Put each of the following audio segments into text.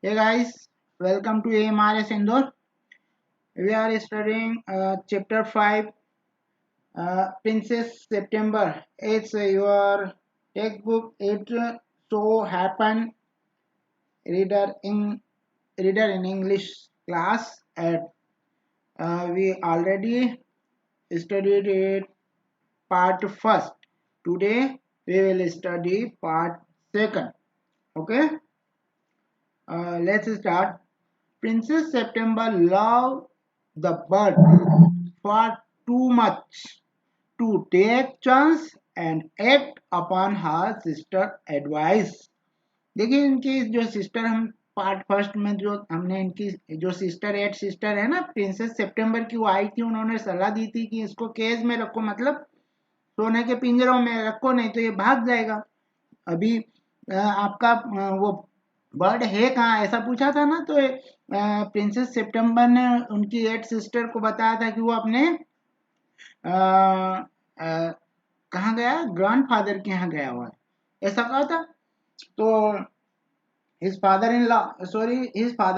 Hey guys, welcome to AMRS Indore. We are studying chapter 5, Princess September. It's your textbook. It so happened reader in reader in English class. At we already studied it part first. Today we will study part second. Okay, let's start. Princess September loved the bird far too much to take chance and act upon her sister advice. देखिए इनकी जो sister हम part first में जो हमने इनकी जो sister है ना प्रिंसेस सितंबर की वो आई थी उन्होंने सलाह दी थी कि इसको केज में रखो मतलब सोने के पिंजरों में रखो नहीं तो ये भाग जाएगा। अभी आपका वो बर्ड है कहाँ ऐसा पूछा था ना तो प्रिंसेस सितंबर ने उनकी एट सिस्टर को बताया था कि वो अपने अ, अ, कहाँ गया ग्रैंडफादर के यहाँ गया हुआ है ऐसा कहा था। तो हिज फादर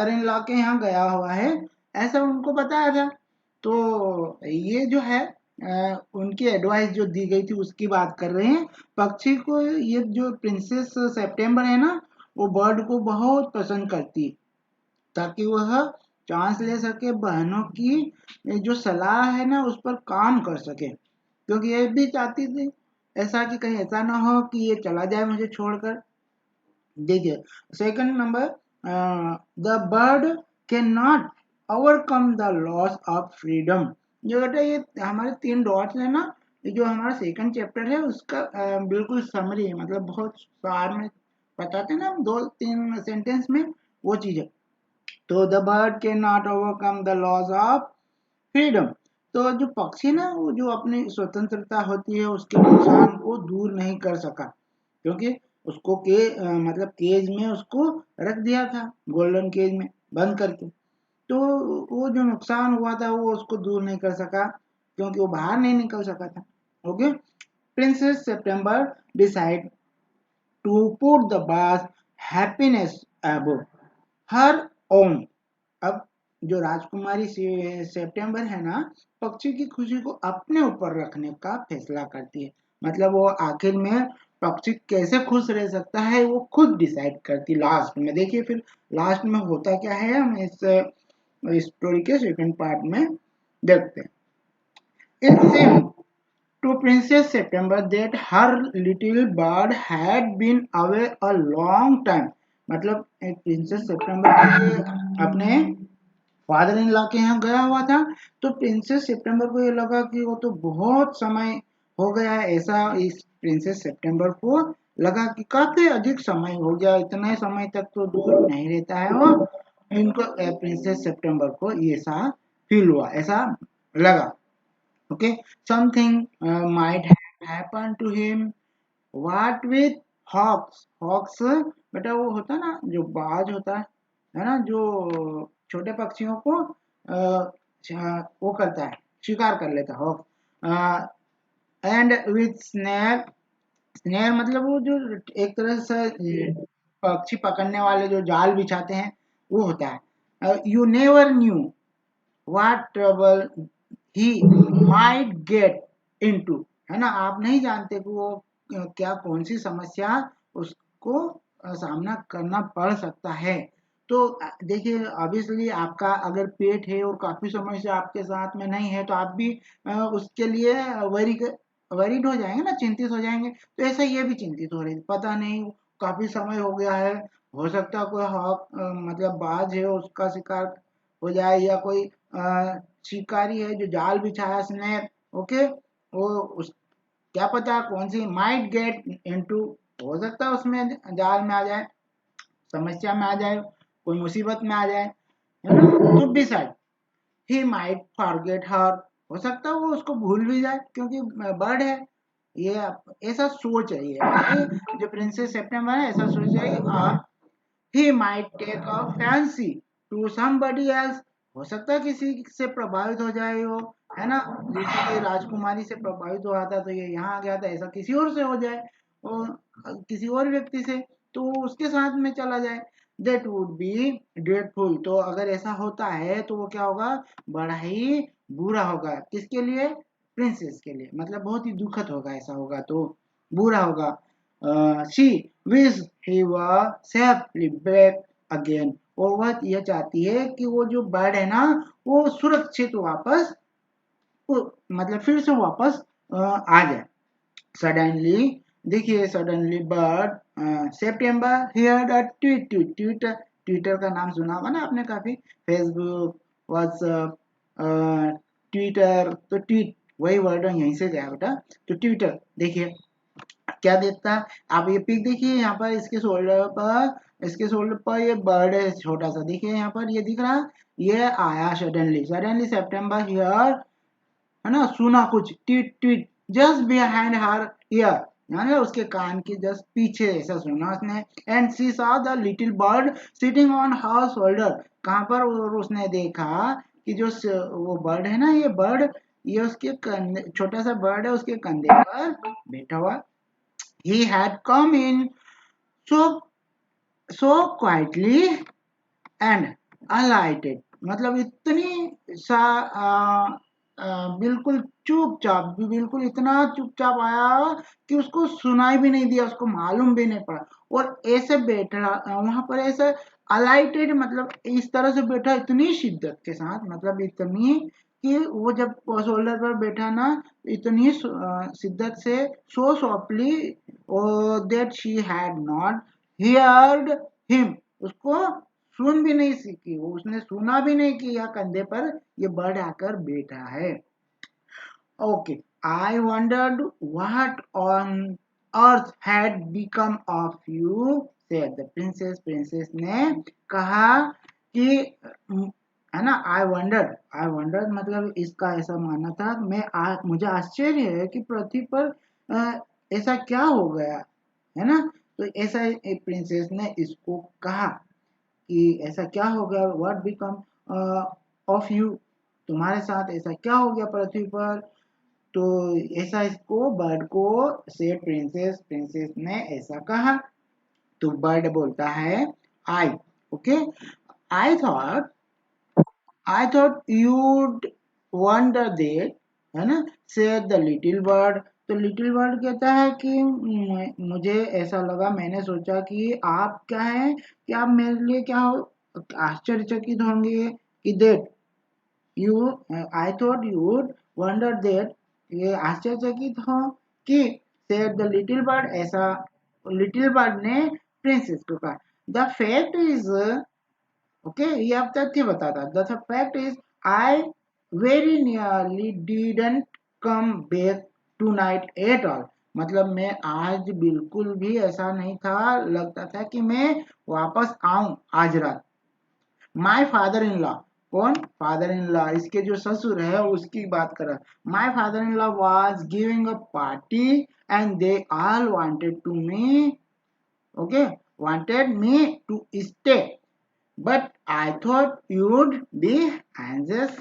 इन लॉ के यहाँ गया हुआ है ऐसा उनको बताया था। तो ये जो है उनकी एडवाइस जो दी गई थी उसकी बात कर रहे हैं। पक्षी को ये जो प्रिंसेस सितंबर है ना वो बर्ड को बहुत पसंद करती है ताकि वह चांस ले सके बहनों की जो सलाह है ना उस पर काम कर सके क्योंकि ये भी चाहती थी ऐसा कि कहीं ऐसा ना हो कि ये चला जाए मुझे छोड़कर। देखिए second number the bird can not overcome the loss of freedom. जो बेटा ये हमारे तीन डॉट्स है ना ये जो हमारा सेकंड चैप्टर है उसका बिल्कुल समरी है मतलब बहुत सार में बताते हैं ना दो तीन सेंटेंस में वो चीज है। तो the bird can not overcome the loss of freedom. तो जो पक्षी ना वो जो अपनी स्वतंत्रता होती है उसके नुकसान को दूर नहीं कर सका क्योंकि उसको मतलब केज में उसको रख दिया था गोल्डन केज में बंद करके। तो वो जो नुकसान हुआ था वो उसको दूर नहीं कर सका क्योंकि वो बाहर नहीं निकल सका था। Okay princess September decide to put the bird's happiness above her own. अब जो राजकुमारी सितंबर है ना पक्षी की खुशी को अपने ऊपर रखने का फैसला करती है मतलब वो आखिर में पक्षी कैसे खुश रह सकता है वो खुद डिसाइड करती लास्ट में। देखिए फिर लास्ट में होता क्या है हम इस स्टोरी के सेकंड पार्ट में देखते हैं। It seemed to Princess September that her little bird had been away a long time। मतलब एक प्रिंसेस सितंबर अपने फादर इन लॉ के यहाँ गया हुआ था। तो प्रिंसेस सितंबर को ये लगा कि वो तो बहुत समय हो गया है ऐसा इस प्रिंसेस सितंबर को लगा कि काफी अधिक समय हो गया इतने समय तक तो दूर नहीं रहता है वो। इनको प्रिंसेस सितंबर को ये ऐसा फील हुआ ऐसा लगा। Okay something might happen to him. What with hawks hawks बेटा वो होता है ना जो बाज होता है ना जो छोटे पक्षियों को वो करता है शिकार कर लेता है hawks. And with snail snail मतलब वो जो एक तरह से पक्षी पकड़ने वाले जो जाल बिछाते हैं वो होता है। You never knew what trouble he might get into. है ना आप नहीं जानते कि वो क्या कौन सी समस्या उसको सामना करना पड़ सकता है। तो देखिए ऑब्वियसली आपका अगर पेट है और काफी समय से आपके साथ में नहीं है तो आप भी उसके लिए वरीड हो जाएंगे ना चिंतित हो जाएंगे। तो ऐसा ये भी चिंतित हो रही है पता नहीं काफी समय हो गया है हो सकता है कोई हॉक मतलब बाज है उसका शिकार हो जाए या कोई शिकारी है जो जाल बिछाया स्नेक। ओके वो उस क्या पता कौन सी माइट गेट इनटू हो सकता है उसमें जाल में आ जाए समस्या में आ जाए कोई मुसीबत में आ जाए है ना। तो डिसाइड ही माइट फॉरगेट हर हो सकता है वो उसको भूल भी जाए क्योंकि बर्ड है ये ऐसा सोच रही है कि जो प्रिंसेस सितंबर है ऐसा सोच रही है। He might take a fancy to somebody else हो सकता है किसी से प्रभावित हो जाए वो है ना जैसे कि राजकुमारी से प्रभावित हुआ था तो ये यहाँ आ गया था ऐसा किसी और से हो जाए और किसी और व्यक्ति से तो वो उसके साथ में चला जाए। That would be dreadful. तो अगर ऐसा होता है तो वो क्या होगा, बड़ा ही बुरा होगा। किसके लिए, प्रिंसेस के लिए, मतलब बहुत ही दुखद होगा, ऐसा होगा तो बुरा होगा। She wish he were safely back again. और वह यह चाहती है कि वो जो बर्ड है ना वो सुरक्षित वापस, मतलब फिर से वापस आ जाए। सडनली, देखिए suddenly bird September heard a tweet, Twitter, Twitter का नाम सुना होगा ना आपने काफी, फेसबुक, व्हाट्सएप, ट्विटर, तो ट्वीट वही वर्ड यहीं से गया बेटा। तो ट्विटर देखिए क्या देखता है, आप ये पिक देखिए यहाँ पर, इसके शोल्डर पर ये बर्ड है छोटा सा, देखिए यहाँ पर ये दिख रहा है, ये आया सडनली, सडनली सितंबर हियर, है ना, सुना कुछ, tweet tweet just behind her year, यानी उसके कान के जस्ट पीछे ऐसा सुना उसने। And she saw the little bird sitting on her shoulder, कहाँ पर, और उसने देखा कि जो वो बर्ड है ना, ये बर्ड, ये उसके कंधे, छोटा सा बर्ड है उसके कंधे पर बैठा हुआ। He had come in so quietly and alighted, मतलब इतनी सा बिल्कुल चुपचाप, बिल्कुल इतना चुपचाप आया कि उसको सुनाई भी नहीं दिया, उसको मालूम भी नहीं पड़ा। और ऐसे बैठा वहां पर, ऐसे अलाइटेड मतलब इस तरह से बैठा, इतनी शिद्दत के साथ, मतलब इतनी कि वो जब शोल्डर पर बैठा ना, इतनी शिद्दत से, so softly that she had not heard him, उसको सुन भी नहीं सीखी, वो उसने सुना भी नहीं कि यह कंधे पर ये बर्ड आकर बैठा है। Okay, I wandered what on earth had become of you, said the princess, princess ने कहा कि है ना, आई वंडर्ड मतलब इसका ऐसा मानना था, मुझे आश्चर्य है कि पृथ्वी पर ऐसा क्या हो गया, है ना। तो ऐसा एक प्रिंसेस ने इसको कहा कि ऐसा क्या हो गया, व्हाट बिकम ऑफ यू, तुम्हारे साथ ऐसा क्या हो गया पृथ्वी पर। तो ऐसा इसको बर्ड को से प्रिंसेस, प्रिंसेस ने ऐसा कहा। तो बर्ड बोलता है, I, okay, I thought, I thought you'd wonder that, है ना, सेड द लिटिल बर्ड। तो लिटिल बर्ड कहता है कि मुझे ऐसा लगा, मैंने सोचा कि आप क्या है, कि आप मेरे लिए क्या हो, आश्चर्यचकित होंगे कि that you, I thought you would wonder that, ये आश्चर्यचकित हो कि, सेड द लिटिल बर्ड, ऐसा लिटिल बर्ड ने प्रिंसेस को कहा। द फैक्ट इज, ओके, ये अब तथ्य बताता, the fact is I very nearly didn't come back tonight at all, मतलब मैं आज बिल्कुल भी ऐसा नहीं था, लगता था कि मैं वापस आऊं आज रात। माई फादर इन लॉ, कौन, फादर इन लॉ, इसके जो ससुर है उसकी बात कर रहा। My father in law was giving a party and they all wanted to me, okay, wanted me to stay, but I thought you'd be anxious,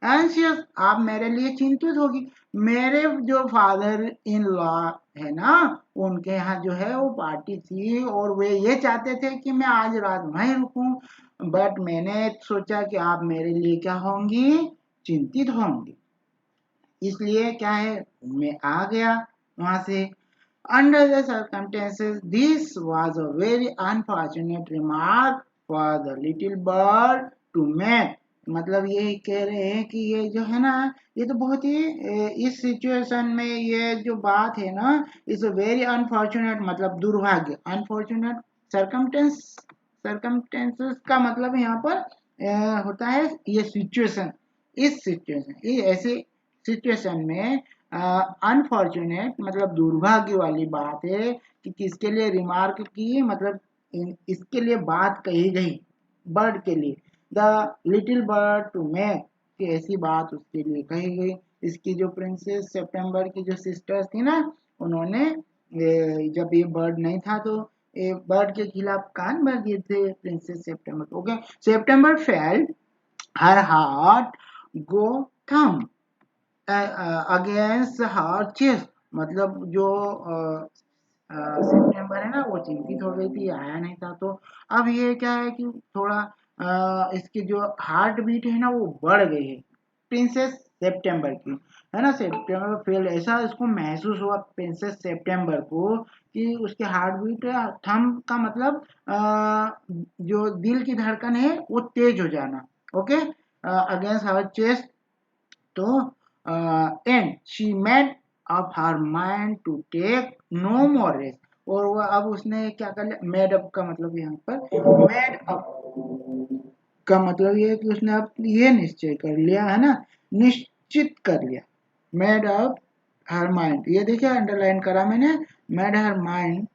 anxious, आप मेरे लिए चिंतित होगी। मेरे जो फादर इन लॉ है ना, उनके यहाँ जो है वो पार्टी थी, और वे ये चाहते थे कि मैं आज रात वहीं रुकूं, बट मैंने सोचा कि आप मेरे लिए क्या होंगी, चिंतित होंगी, इसलिए क्या है, मैं आ गया वहां से। Under the circumstances, this was a very unfortunate remark for the little bird to make. मतलब ये कह रहे हैं कि ये जो है ना, ये तो बहुत ही इस सिचुएशन में ये जो बात है ना, इस वेरी अनफॉर्चुनेट, मतलब दुर्भाग्य, अनफॉर्चुनेट सर्कमटेंस, सर्कमटेंसेस का मतलब यहाँ पर होता है ये सिचुएशन, इस सिचुएशन, ये ऐसे सिचुएशन में अनफॉर्चुनेट मतलब दुर्भाग्य वाली बात है कि किसके लिए रिमार्क की, मतलब इसके लिए बात कही गई, बर्ड के लिए, the little bird to make, कि ऐसी बात उसके लिए कही गई। इसकी जो प्रिंसेस सितंबर की जो सिस्टर्स थी ना, उन्होंने जब ये बर्ड नहीं था तो बर्ड के खिलाफ कान भर दिए थे प्रिंसेस सितंबर। ओके, सितंबर फेल्ट हर हार्ट गो थम अगेंस्ट हर चेस्ट, मतलब जो सितंबर है ना, वो चिंतित हो गई थी, आया नहीं था। तो अब ये क्या है कि थोड़ा इसकी जो हार्ट बीट है ना वो बढ़ गई है प्रिंसेस सितंबर की, है ना। सितंबर फील ऐसा इसको महसूस हुआ प्रिंसेस सितंबर को कि उसके हार्ट बीट थम का मतलब जो दिल की धड़कन है वो तेज हो जाना, ओके, अगेंस्ट हर चेस्ट। तो and she made up her mind to take no more risk. और वो अब उसने क्या कर लिया, मेड अप का मतलब यहाँ पर मेड अप का मतलब ये है कि उसने अब ये निश्चय कर लिया, है ना, निश्चित कर लिया। मेड अप हर माइंड, ये देखिए अंडरलाइन करा मैंने, made her mind,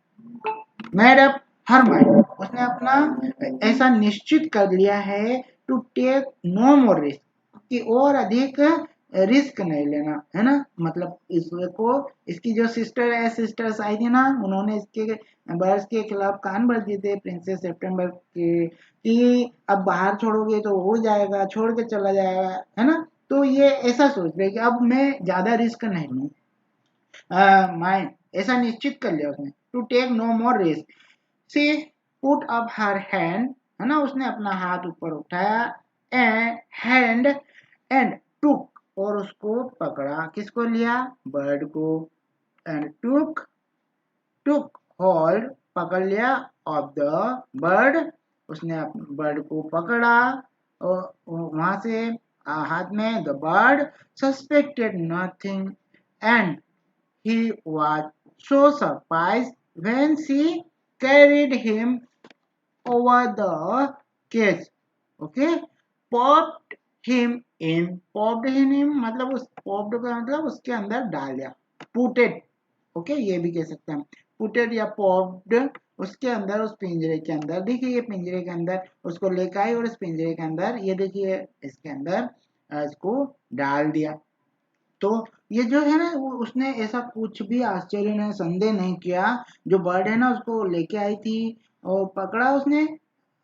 made up her mind, उसने अपना ऐसा निश्चित कर लिया है to take no more risk, कि और अधिक रिस्क नहीं लेना, है ना। मतलब इसको, इसकी जो सिस्टर है, सिस्टर्स आई थी ना, उन्होंने इसके बर्ड्स के खिलाफ कान भर दिए थे प्रिंसेस सितंबर के, कि अब बाहर छोड़ोगे तो हो जाएगा, छोड़ के चला जाएगा, है ना। तो ये ऐसा सोच रहे कि अब मैं ज्यादा रिस्क नहीं लूं, माइंड ऐसा निश्चित कर लिया उसने, to take no more risk. She put up her hand, है ना, उसने अपना हाथ ऊपर उठाया, एंड हैंड एंड टुक, और उसको पकड़ा, किसको लिया, बर्ड को, एंड टुक, टुक होल्ड पकड़ लिया, ऑफ द बर्ड, उसने बर्ड को पकड़ा, और वहां से हाथ में, the bird suspected nothing and he was so surprised when she carried him over the cage, okay, popped him in, popped him मतलब उस popped का मतलब उसके अंदर डाल दिया, पुटेड, ओके, ये भी कह सकते हैं पुटेड या पॉप्ड, उसके अंदर, उस पिंजरे के अंदर, देखिए ये पिंजरे के अंदर उसको लेकर आई, और इस पिंजरे के अंदर ये देखिए इसके अंदर इसको डाल दिया। तो ये जो है ना, वो उसने ऐसा कुछ भी आश्चर्य नहीं, संदेह नहीं किया, जो बर्ड है ना उसको लेके आई थी, और पकड़ा उसने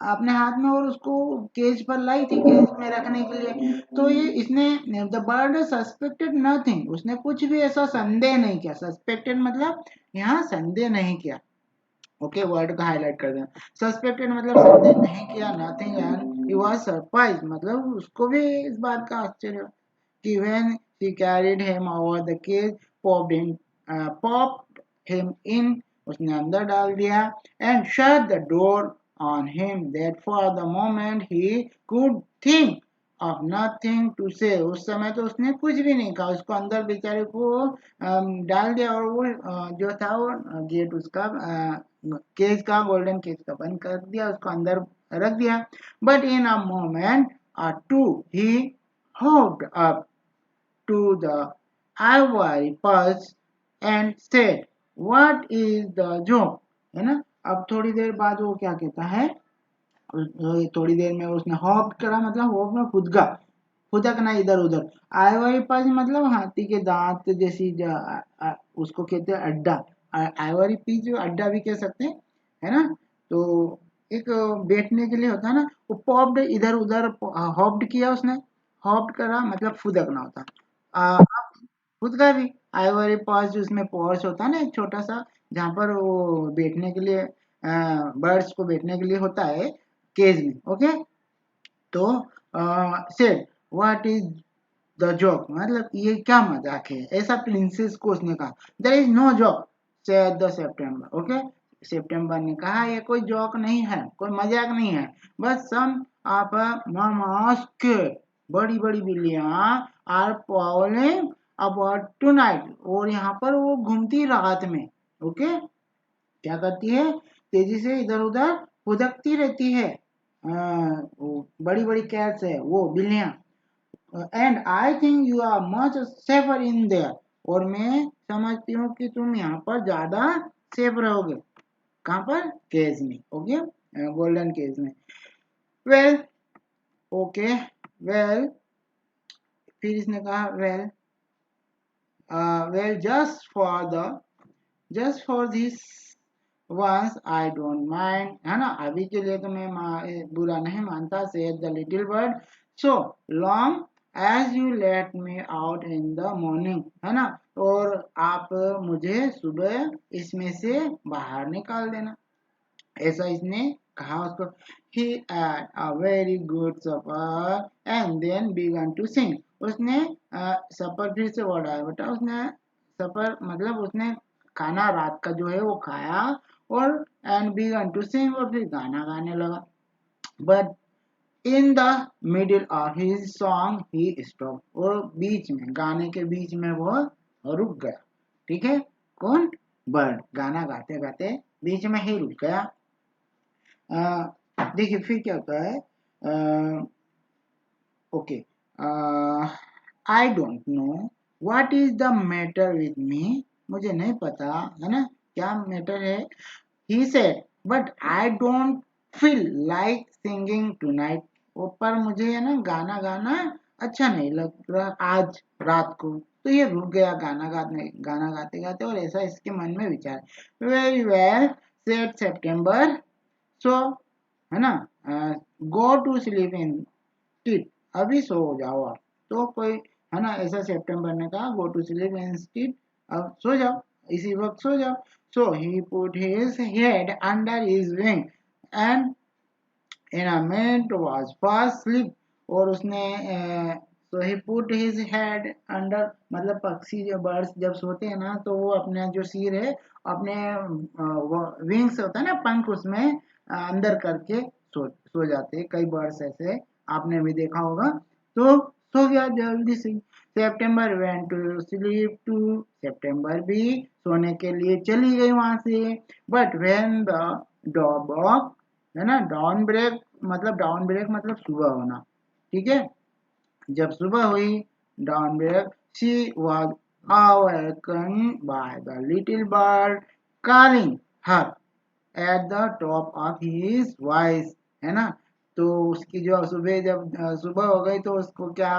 अपने हाथ में, और उसको केज पर लाई थी, केज में रखने के लिए। तो ये इसने, द बर्ड सस्पेक्टेड नथिंग, उसने कुछ भी ऐसा संदेह नहीं किया, सस्पेक्टेड मतलब यहाँ संदेह नहीं किया, ओके, वर्ड का हाईलाइट कर देना, सस्पेक्टेड मतलब संदेह नहीं किया, nothing, and he was surprise मतलब उसको भी इस बात का आश्चर्य कि when she carried him over the cage, popped him in, उसने अंदर डाल दिया, and shut the door on him, that for the moment he could think of nothing to say। उस समय तो उसने कुछ भी नहीं कहा, उसको अंदर बेचारे को डाल दिया, और वो जो था वो गेट उसका केज का, गोल्डन केज का बंद कर दिया, उसको अंदर रख दिया। But in a moment to he hopped up to the ivory perch and said, "What is the joke?" है ना। अब थोड़ी देर बाद वो क्या कहता है, थोड़ी देर में उसने हॉप करा, मतलब हॉप में खुदका, फुदकना इधर उधर, आइवरी पीस मतलब हाथी के दांत जैसी उसको कहते हैं अड्डा, आइवरी पीस जो अड्डा भी कह सकते हैं, है ना। तो एक बैठने के लिए होता है ना, वो पॉप्ड इधर उधर, हॉप्ड किया उसने, हॉप्ड करा मतलब फुदकना होता है, खुद का भी आइवरी पास, जो उसमें पॉर्च होता है ना एक छोटा सा, जहाँ पर वो बैठने के लिए, बर्ड्स को बैठने के लिए होता है केज में, ओके। तो said, what is the joke, मतलब ये क्या मजाक है, ऐसा प्रिंसेस को उसने कहा, there is no joke, said the September, okay. September ने कहा ये कोई जोक नहीं है, कोई मजाक नहीं है, बस सम ऑफ मास्क, बड़ी बड़ी बिल्लियां आर prowling अबाउट टुनाइट, और यहाँ पर वो घूमती रात में, ओके, क्या करती है, तेजी से इधर उधर फुदकती रहती है, बड़ी बड़ी कैट्स है वो बिल्लियां, and I think you are much safer in there, और मैं समझती हूँ कि तुम यहाँ पर ज्यादा सेफ रहोगे, कहाँ पर, केज में, ओके, गोल्डन केज में। वेल, ओके, वेल, फिर इसने कहा, well, well, just for this once I don't mind, है ना, अभी के लिए तो मैं बुरा नहीं मानता, said the little bird, so long as you let me out in the morning, है ना, और आप मुझे सुबह इसमें से बाहर निकाल देना, ऐसा इसने कहा उसको। ही had a very good supper and then began to sing। उसने सपर फिर से वर्ड आया बेटा, उसने सपर मतलब उसने खाना रात का जो है वो खाया, और एंड began to sing, और फिर गाना गाने लगा। But in the middle of his song he stop, और बीच में गाने के बीच में वो रुक गया। ठीक है, कौन? बर्ड गाना गाते गाते बीच में ही रुक गया। देखिए फिर क्या होता है। Okay, I don't know what is the matter with me, मुझे नहीं पता है ना क्या मैटर है। He said but I don't feel like singing tonight, पर मुझे है ना गाना गाना अच्छा नहीं लग रहा आज रात को। तो ये रुक गया गाना गाते गाते, और ऐसा इसके मन में विचार। Very well said September, so है ना, गो टू स्लीप इन टीट, अभी सो जाओ आप। तो कोई है ना, ऐसा सितंबर ने कहा गो टू स्लीप इंस्टीड, अब सो जाओ, इसी वक्त सो जाओ। So he put his head under his wing and in a minute was fast sleep, और उसने so he put his head under, मतलब पक्षी जो बर्ड्स जब सोते हैं ना तो वो अपने जो सिर है अपने विंग्स होता है ना पंख, उसमें अंदर करके सो जाते हैं, कई बर्ड्स ऐसे आपने भी देखा होगा। तो सो गया जल्दी से। सितंबर वेंट टू स्लीप टू, सितंबर भी सोने के लिए चली गई वहां से। बट व्हेन द डॉग, है ना, डाउन ब्रेक मतलब सुबह होना। ठीक है, जब सुबह हुई, dawn break, she was awakened by the little bird calling her at the top of his voice, है ना। तो उसकी जो सुबह जब सुबह हो गई तो उसको क्या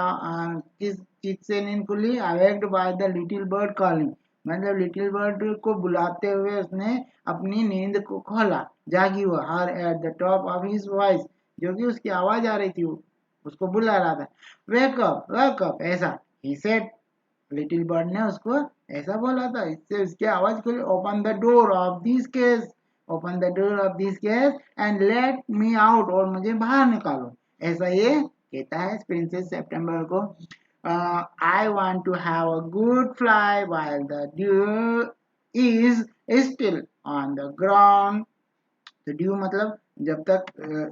किस चीज से नींद खुली? Awaked by the little bird calling, मतलब लिटिल बर्ड को बुलाते हुए उसने अपनी नींद को खोला, जागी हुआ, her at the top of his voice, जो कि उसकी आवाज आ रही थी, उसको बुला रहा था। वेक अप, ऐसा ही सेड, लिटिल बर्ड ने उसको ऐसा बोला था, इससे उसकी आवाज खुली। Open the door of this case, open the door of this case and let me out, और मुझे बाहर निकालो, ऐसा ये कहता है प्रिंसेस सितंबर को। I want to have a good fly while the dew is still on the ground. तो ड्यू मतलब जब तक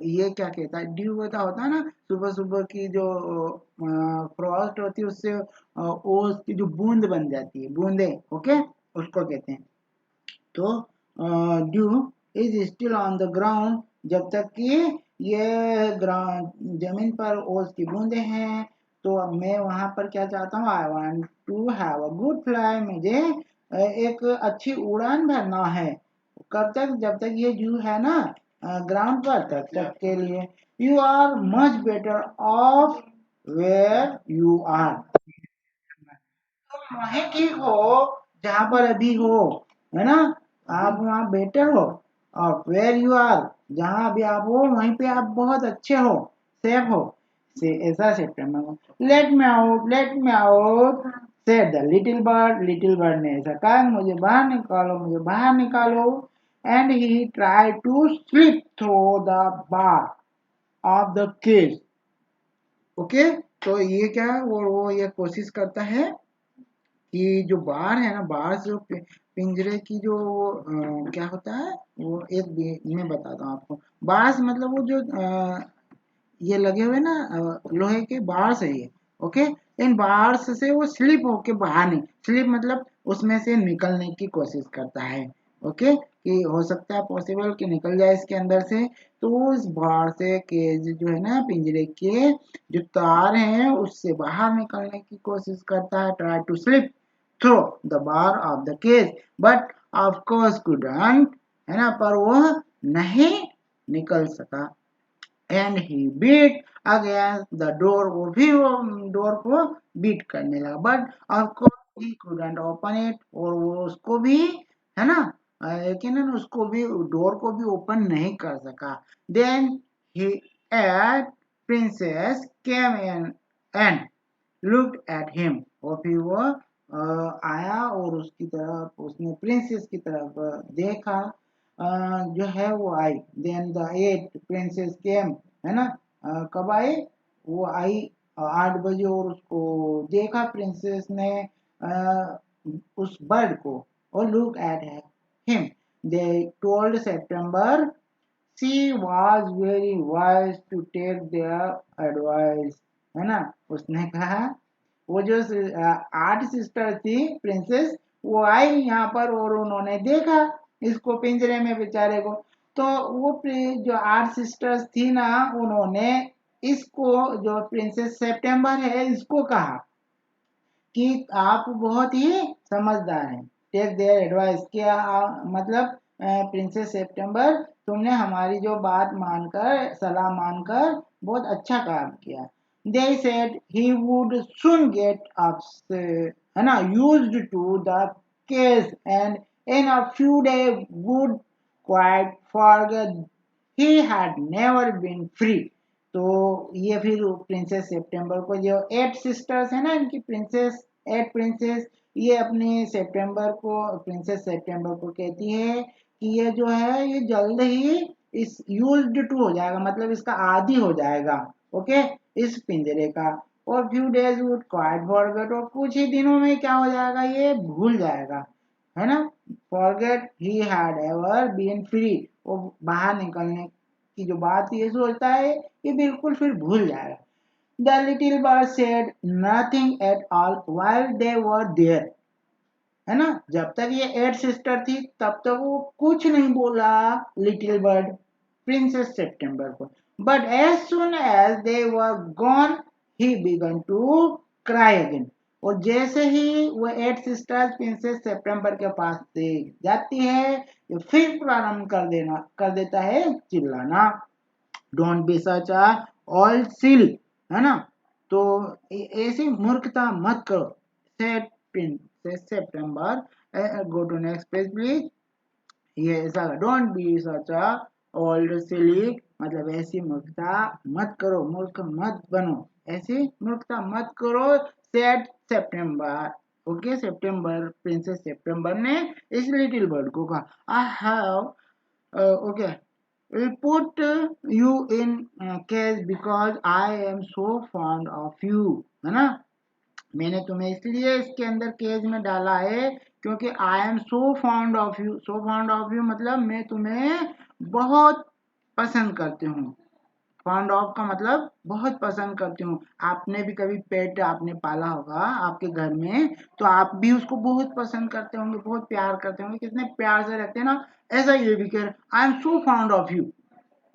ये क्या कहता है, ड्यू होता है ना, सुबह सुबह की जो फ्रॉस्ट होती है उससे ओस की जो बूंद बन जाती है, बूंदे, ओके, उसको कहते हैं। तो due is still on the ground, जब तक कि ये ग्राउंड जमीन पर ओस की बूंदे हैं। तो अब मैं वहां पर क्या चाहता हूँ, I want to have a good fly, मुझे एक अच्छी उड़ान भरना है। कब तक? जब तक ये ड्यू है ना ग्राउंड पर, तब तक के लिए। You are much better off where you are, तुम वहीं ठीक हो जहां पर अभी हो, है ना, आप वहाँ बेटर हो। और वेयर यू आर, जहां अभी आप हो वहीं पे आप बहुत अच्छे हो, सेफ हो, से ऐसा September. Let me out said the little bird ने ऐसा कहा, मुझे बाहर निकालो, मुझे बाहर निकालो। And he try to slip through the bar of the cage. Okay, तो ये क्या है, वो ये कोशिश करता है कि जो बार है ना, बार जो पिंजरे की जो क्या होता है, वो मैं बताता हूँ आपको। बार्स मतलब वो जो ये लगे हुए ना लोहे के बार्स है ये, ओके। इन बार्स से वो स्लिप होके बाहर नहीं, स्लिप मतलब उसमें से निकलने की कोशिश करता है, ओके, कि हो सकता है पॉसिबल कि निकल जाए इसके अंदर से। तो उस बार से केज जो है ना, पिंजरे के जो तार हैं उससे बाहर निकलने की कोशिश करता है, try to slip through the bar of the cage, but of course couldn't, है ना, पर वो नहीं निकल सका। And he beat against the door, वो भी वो डोर को बीट करने लगा, but of course he couldn't open it, और वो उसको भी, है ना, यकीनन उसको भी, डोर को भी ओपन नहीं कर सका। Then he at princess came in and, looked at him, और फिर वो आया और उसकी तरफ, उसने प्रिंसेस की तरफ देखा, जो है वो आई। देन द 8 प्रिंसेस केम, है ना, कब आई, वो आई 8 बजे, और उसको देखा प्रिंसेस ने उस बर्ड को, और look at him. They told September she was very wise to take their advice, है ना। उसने कहा, वो जो 8 सिस्टर थी प्रिंसेस, वो आई यहाँ पर और उन्होंने देखा इसको पिंजरे में बेचारे को। तो वो जो 8 सिस्टर्स थी ना, उन्होंने इसको, जो प्रिंसेस सितंबर है, इसको कहा कि आप बहुत ही समझदार हैं, टेक देयर एडवाइस, क्या मतलब प्रिंसेस सितंबर, तुमने हमारी जो बात मानकर, सलाह मानकर बहुत अच्छा काम किया। They said he would soon get up, है ना, used to the cage and in a few day would quite forget he had never been free. तो ये फिर प्रिंसेस सितंबर को, जो 8 सिस्टर्स है ना इनकी, प्रिंसेस 8 प्रिंसेस, ये अपने सितंबर को, प्रिंसेस सितंबर को कहती है कि ये जो है ये जल्द ही इस यूज्ड टू हो जाएगा, मतलब इसका आदी हो जाएगा, ओके, इस पिंजरे का। और few days would quite forget, और कुछ ही दिनों में क्या हो जाएगा, ये भूल जाएगा, है ना। Forget he had ever been free, वो बाहर निकलने की जो बात ये सोचता है, ये बिल्कुल फिर भूल जाएगा। The little bird said nothing at all while they were there, है ना। जब तक ये 8 सिस्टर थी तब तक वो कुछ नहीं बोला, लिटिल बर्ड, प्रिंसेस सितंबर को। But as soon as they were gone he began to cry again, और जैसे ही वो 8 सिस्टर्स प्रिंसेस सितंबर के पास से जाती है, ये फिर प्रारंभ कर देता है चिल्लाना। Don't be such a old silly, है ना। तो ऐसी मूर्खता मत करो, said princess September. Go to next page please. ये ऐसा, don't be such a old silly, मतलब ऐसी मूर्खता मत करो, मूर्ख मत बनो, ऐसी मूर्खता मत करो, सेड सितंबर। ओके, सितंबर, प्रिंसेस सितंबर ने इस लिटिल बर्ड को कहा, I have, okay, we put you in cage because I am so fond of you, है ना। मैंने तुम्हें इसलिए इसके अंदर केज में डाला है क्योंकि I am so fond of you. So fond of you मतलब मैं तुम्हें बहुत पसंद करती हूँ। फॉन्ड ऑफ का मतलब बहुत पसंद करती हूँ। आपने भी कभी पेट आपने पाला होगा आपके घर में, तो आप भी उसको बहुत पसंद करते होंगे, बहुत प्यार करते होंगे, कितने प्यार से रखते हैं ना। ऐसा ये भी कह, आई am so fond of you,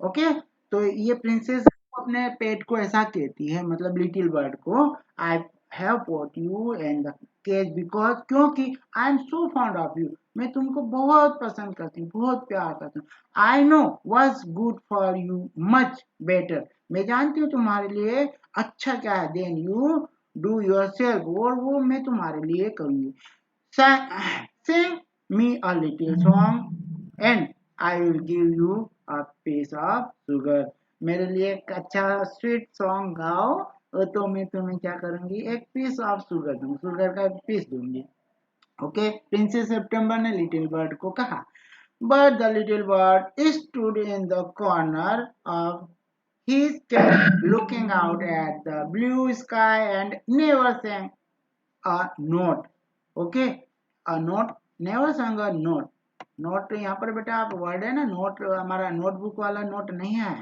okay. तो ये प्रिंसेस अपने पेट को ऐसा कहती है, मतलब लिटिल बर्ड को, I have put you in the cage because, क्योंकि I am so fond of you, मैं तुमको बहुत पसंद करती हूँ, बहुत प्यार करती हूँ। I know was good for you much better, मैं जानती हूँ तुम्हारे लिए अच्छा क्या है, then you do yourself, और वो मैं तुम्हारे लिए करूंगी। Sing me a little song and I will give you a piece of sugar. मेरे लिए एक अच्छा स्वीट सॉन्ग गाओ, तो मैं तुम्हें क्या करूंगी, एक पीस ऑफ शुगर दूंगी, शुगर का पीस दूंगी। ओके, प्रिंसेस सितंबर ने लिटिल बर्ड को कहा। But the little bird stood in the corner of his cage looking out at the blue sky and never sang a note. Okay, a note, never संग a note. Note यहाँ पर बेटा आप word है ना, note हमारा notebook वाला note नहीं है,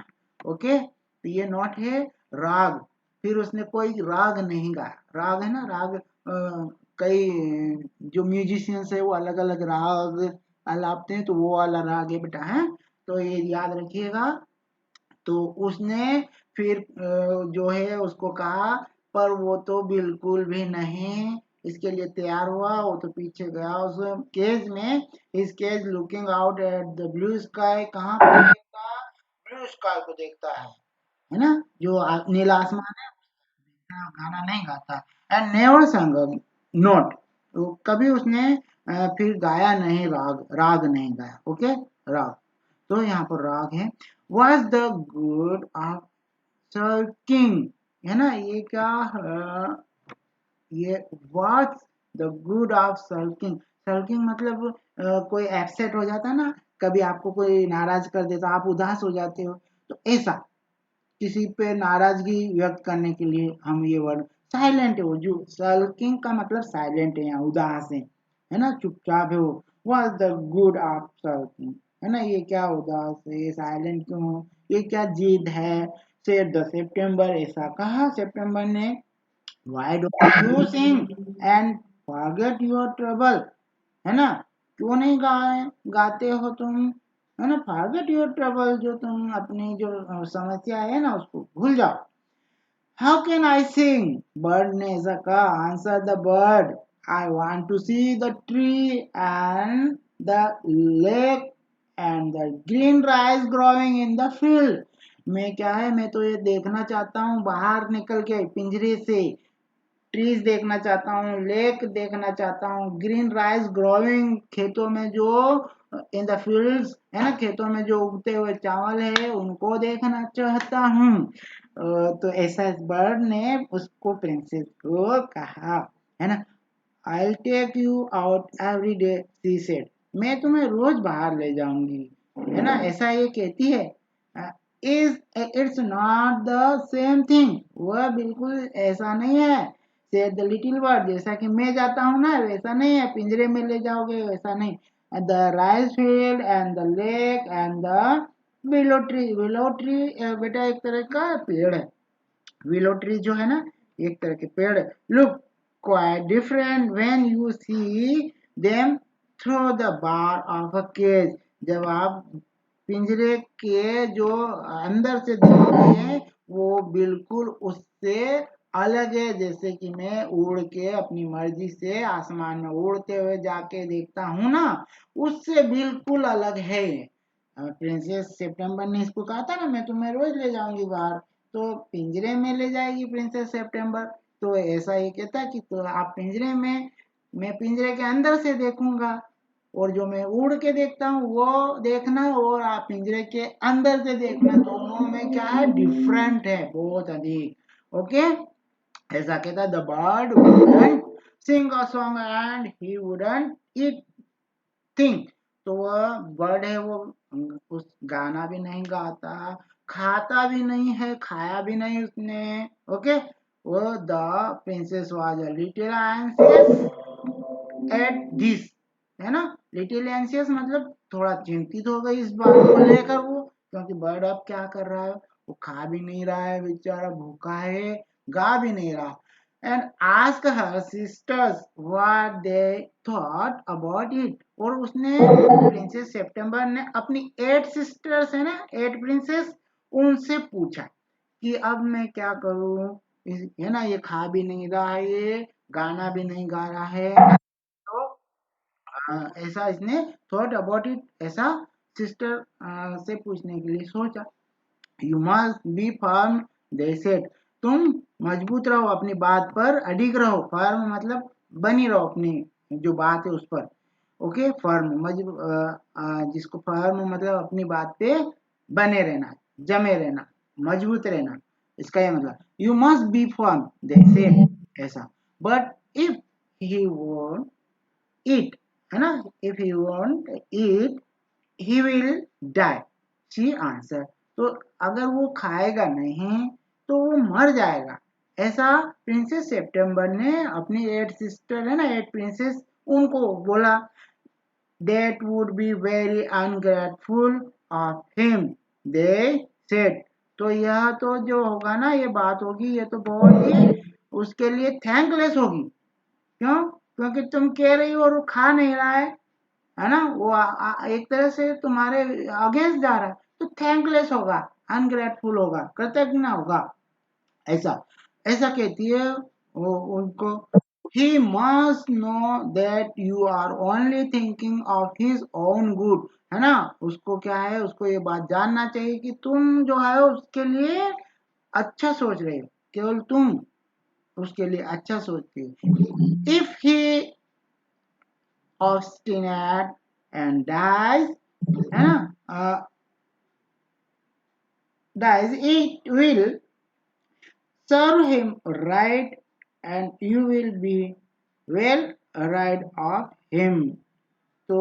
ओके। तो ये नोट है राग, फिर उसने कोई राग नहीं गाया। राग है ना, राग, कई जो म्यूजिशियंस है वो अलग अलग राग अलापते हैं, तो वो वाला राग है बेटा, है। तो ये याद रखिएगा। तो उसने फिर जो है उसको कहा, पर वो तो बिल्कुल भी नहीं इसके लिए तैयार हुआ। वो तो पीछे गया उस केज में, इस cage looking out at the blue sky, कहाँ पर देखता, ब्लू स्काई को देखता है ना, जो नीला आसमान है, गाना नहीं गाता। एंड नेवर संग नोट, तो कभी उसने फिर गाया नहीं, राग, राग नहीं गाया, ओके, राग। तो यहाँ पर राग है, वॉज द गुड ऑफ सर्किंग, है ना। ये क्या है, ये what's the good of sulking. Sulking मतलब कोई अपसेट हो जाता है ना, कभी आपको कोई नाराज कर देता, आप उदास हो जाते हो, तो ऐसा किसी पे नाराजगी व्यक्त करने के लिए हम ये वर्ड साइलेंट है। वो जो सल्किंग का मतलब साइलेंट है, यहाँ उदास है ना, चुपचाप है वो। What's the good of sulking, है ना, ये क्या उदास है, ये साइलेंट क्यों हो, ये क्या जिद है। सेड द सितंबर, ऐसा कहा सितंबर ने। Why don't you sing and forget your trouble, है ना, क्यों नहीं गाते हो तुम, है ना, forget your trouble, जो तुम अपनी जो समस्या है ना उसको भूल जाओ। How can I sing? Bird ने ऐसा कहा, answer the bird. I want to see the tree and the lake and the green rice growing in the field. मैं क्या है, मैं तो ये देखना चाहता हूँ बाहर निकल के पिंजरे से, ट्रीज देखना चाहता हूँ, लेक देखना चाहता हूँ, ग्रीन राइस ग्रोइंग, खेतों में जो इन द फील्ड्स, है ना, खेतों में जो उगते हुए चावल है उनको देखना चाहता हूँ। तो ऐसा इस बर्ड ने उसको प्रिंसेस को कहा, है ना। I take you out every day, she said, मैं तुम्हें रोज बाहर ले जाऊंगी, है ना, ऐसा ये कहती है। Is it's not the same thing, वह बिल्कुल ऐसा नहीं है। सेड द लिटिल बर्ड, जैसा कि मैं जाता हूँ ना वैसा नहीं है, पिंजरे में ले जाओगे वैसा नहीं। The rice field and the lake and the willow tree, willow tree बेटा एक तरह का पेड़ है, विलो ट्री जो है ना एक तरह के पेड़ है। Look quite different when you see them through the bar of a cage, जब आप पिंजरे के जो अंदर से देखते हैं वो बिल्कुल उससे अलग है। जैसे कि मैं उड़ के अपनी मर्जी से आसमान में उड़ते हुए जाके देखता हूँ ना, उससे बिल्कुल अलग है। प्रिंसेस सितंबर ने इसको कहा था ना, मैं तुम्हें रोज ले जाऊंगी बाहर, तो पिंजरे में ले जाएगी प्रिंसेस सितंबर। तो ऐसा ही कहता कि तो आप पिंजरे में, मैं पिंजरे के अंदर से देखूंगा, और जो मैं उड़ के देखता हूँ वो देखना, और आप पिंजरे के अंदर से देखना, दोनों में क्या है, डिफरेंट है बहुत अधिक। ओके, ऐसा कहता, the bird wouldn't sing a song and he wouldn't eat thing. तो वह बर्ड है वो उस गाना भी नहीं गाता, खाता भी नहीं है, खाया भी नहीं उसने। ओके, वो the princess was a little anxious at this, है ना, लिटिल एंशियस मतलब थोड़ा चिंतित हो गई इस बात को लेकर वो, क्योंकि बर्ड अब क्या कर रहा है, वो खा भी नहीं रहा है बेचारा, भूखा है, गा भी नहीं रहा। And ask her sisters what they thought about it, और उसने प्रिंसेस सितंबर ने अपनी 8 सिस्टर्स है ना, 8 प्रिंसेस, उनसे पूछा कि अब मैं क्या करूं, है ना, ये खा भी नहीं रहा है, ये गाना भी नहीं गा रहा है। तो ऐसा इसने थॉट अबाउट इट, ऐसा सिस्टर से पूछने के लिए सोचा। You must be firm, they said, तुम मजबूत रहो, अपनी बात पर अडिग रहो, फर्म मतलब बनी रहो अपनी जो बात है उस पर। ओके, फर्म जिसको फर्म मतलब अपनी बात पे बने रहना, जमे रहना, मजबूत रहना, इसका ये मतलब। You must be firm, they said, ऐसा। But if he won't eat, है ना, if he won't eat he will die, she answered, तो अगर वो खाएगा नहीं तो वो मर जाएगा, ऐसा प्रिंसेस सितंबर ने अपनी 8 सिस्टर है ना, 8 प्रिंसेस, उनको बोला। that would be very ungrateful of him, they said, तो यह तो जो होगा ना, ये बात होगी, ये तो बहुत ही उसके लिए थैंकलेस होगी। क्यों, क्योंकि तुम कह रही हो और वो खा नहीं रहा है ना, वो एक तरह से तुम्हारे अगेंस्ट जा रहा है, तो थैंकलेस होगा, अनग्रेटफुल होगा, कृतज्ञ होगा, ऐसा ऐसा कहती है वो उनको। he must know that you are only thinking of his own good, है ना, उसको क्या है, उसको ये बात जानना चाहिए कि तुम जो है उसके लिए अच्छा सोच रहे हो, केवल तुम उसके लिए अच्छा सोचती हो। If he obstinate and dies, है ना, dies, it will serve him right and you will be well rid of him. तो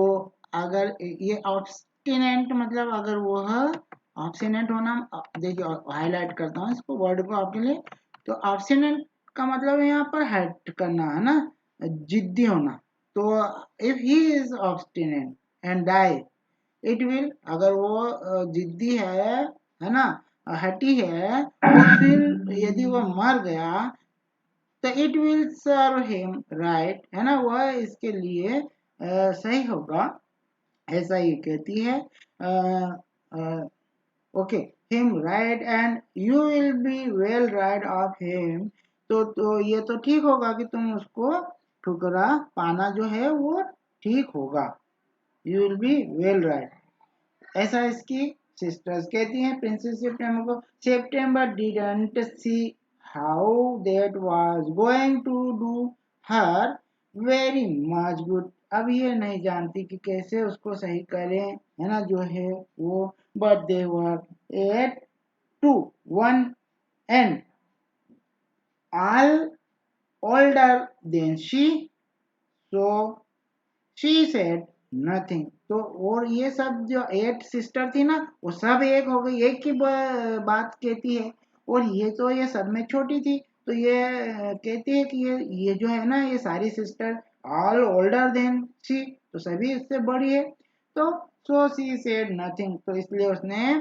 अगर ये ऑब्स्टिनेंट मतलब अगर वह ऑब्स्टिनेंट होना, देखिए हाईलाइट करता हूँ इसको वर्ड को आपके लिए। तो ऑब्स्टिनेंट का मतलब यहाँ पर हट करना है ना, जिद्दी होना। तो if he is obstinate and die it will, अगर वो जिद्दी है ना, हटी है, तो फिर यदि वो मर गया तो it will serve him right, है ना, वह इसके लिए सही होगा, ऐसा ही कहती है। Okay, him right and you will be well right of him. तो ये तो ठीक होगा कि तुम उसको ठुकरा पाना जो है वो ठीक होगा, you will be well right, ऐसा इसकी सिस्टर्स कहती हैं प्रिंसेस सेप्टेम्बर को। September didn't see how that was going to do her very much good. अब ये नहीं जानती कि कैसे उसको सही करें, है ना, जो है वो। But they were eight to one and all older than she, so she said nothing। तो और ये सब जो 8 सिस्टर थी ना, वो सब एक हो गई, एक ही बात कहती है। और ये तो ये सब में छोटी थी, तो ये कहती है कि ये जो है ना, ये सारी sister all older than she, तो सभी इससे बड़ी है। तो सो शी सेड नथिंग, तो इसलिए उसने